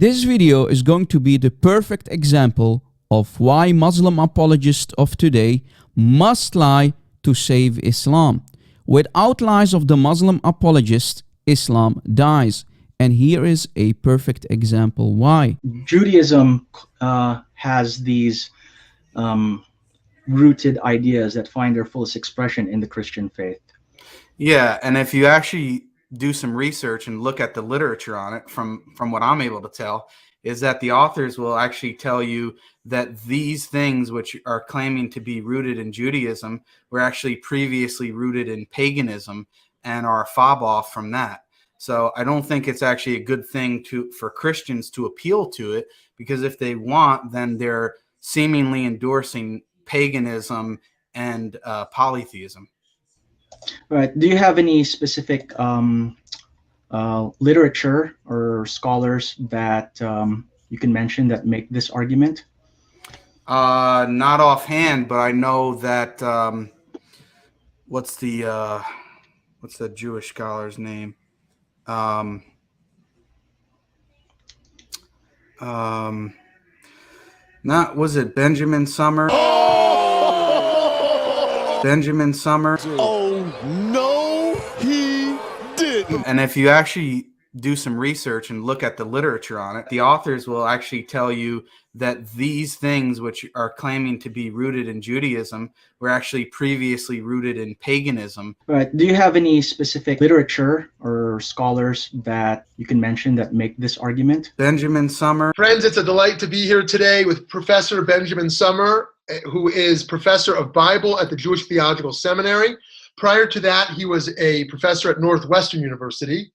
This video is going to be the perfect example of why Muslim apologists of today must lie to save Islam. Without lies of the Muslim apologist, Islam dies. And here is a perfect example why. Judaism has these rooted ideas that find their fullest expression in the Christian faith. Yeah, and if you actually do some research and look at the literature on it, from what I'm able to tell, is that the authors will actually tell you that these things which are claiming to be rooted in Judaism were actually previously rooted in paganism and are a fob off from that. So I don't think it's actually a good thing for Christians to appeal to it, because if they want, then they're seemingly endorsing paganism and polytheism. Right. Do you have any specific literature or scholars that you can mention that make this argument? Not offhand, but I know that what's the Jewish scholar's name? Was it Benjamin Summer? Benjamin Summer. Oh, no, he didn't. And if you actually do some research and look at the literature on it, the authors will actually tell you that these things which are claiming to be rooted in Judaism were actually previously rooted in paganism. Right. Do you have any specific literature or scholars that you can mention that make this argument? Benjamin Summer. Friends, it's a delight to be here today with Professor Benjamin Summer, who is professor of Bible at the Jewish Theological Seminary. Prior to that, he was a professor at Northwestern University.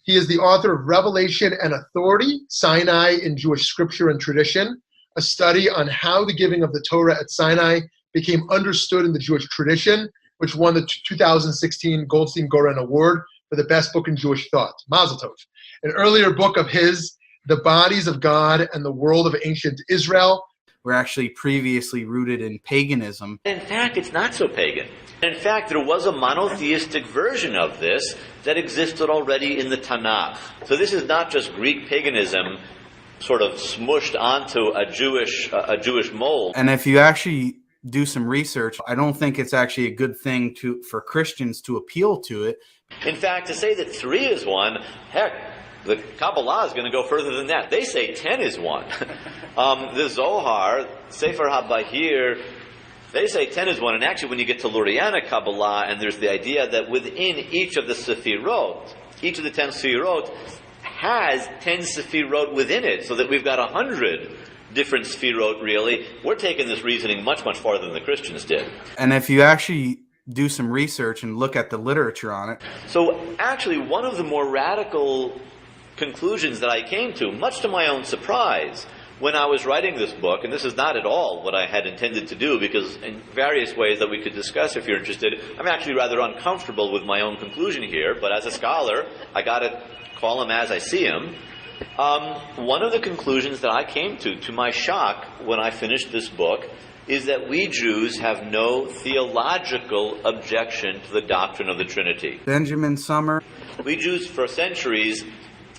He is the author of Revelation and Authority, Sinai in Jewish Scripture and Tradition, a study on how the giving of the Torah at Sinai became understood in the Jewish tradition, which won the 2016 Goldstein-Goren Award for the best book in Jewish thought, Mazel Tov. An earlier book of his, The Bodies of God and the World of Ancient Israel, were actually previously rooted in paganism. In fact, it's not so pagan. In fact, there was a monotheistic version of this that existed already in the Tanakh. So this is not just Greek paganism sort of smushed onto a Jewish mold. And if you actually do some research, I don't think it's actually a good thing for Christians to appeal to it. In fact, to say that 3 is 1, heck, the Kabbalah is going to go further than that. They say 10 is 1. The Zohar, Sefer HaBahir, they say 10 is 1. And actually, when you get to Luriana Kabbalah, and there's the idea that within each of the Sefirot, each of the 10 Sefirot has 10 Sefirot within it, so that we've got 100 different Sefirot, really. We're taking this reasoning much, much farther than the Christians did. And if you actually do some research and look at the literature on it. So actually, one of the more radical conclusions that I came to, much to my own surprise, when I was writing this book, and this is not at all what I had intended to do, because in various ways that we could discuss if you're interested, I'm actually rather uncomfortable with my own conclusion here, but as a scholar, I got to call them as I see them. One of the conclusions that I came to my shock, when I finished this book, is that we Jews have no theological objection to the doctrine of the Trinity. Benjamin Summer. We Jews for centuries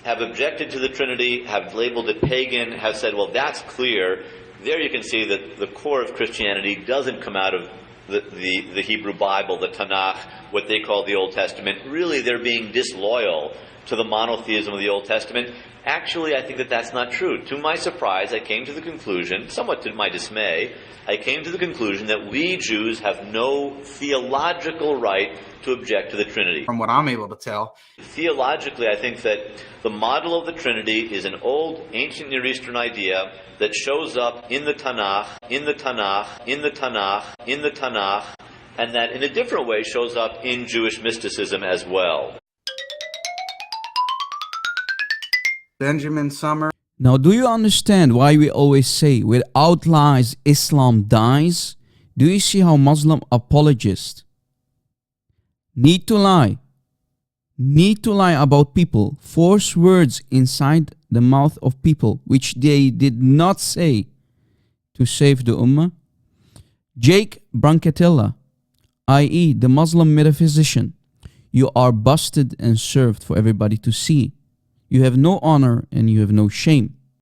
have objected to the Trinity, have labeled it pagan, have said, well, that's clear. There you can see that the core of Christianity doesn't come out of the Hebrew Bible, the Tanakh, what they call the Old Testament. Really, they're being disloyal to the monotheism of the Old Testament. Actually, I think that that's not true. To my surprise, I came to the conclusion, somewhat to my dismay, I came to the conclusion that we Jews have no theological right to object to the Trinity. From what I'm able to tell. Theologically, I think that the model of the Trinity is an old, ancient Near Eastern idea that shows up in the Tanakh, in the Tanakh, in the Tanakh, in the Tanakh, and that in a different way shows up in Jewish mysticism as well. Benjamin Summer. Now, do you understand why we always say, without lies, Islam dies? Do you see how Muslim apologists need to lie about people, force words inside the mouth of people which they did not say to save the Ummah? Jake Brancatella, i.e. the Muslim metaphysician, you are busted and served for everybody to see. You have no honor and you have no shame.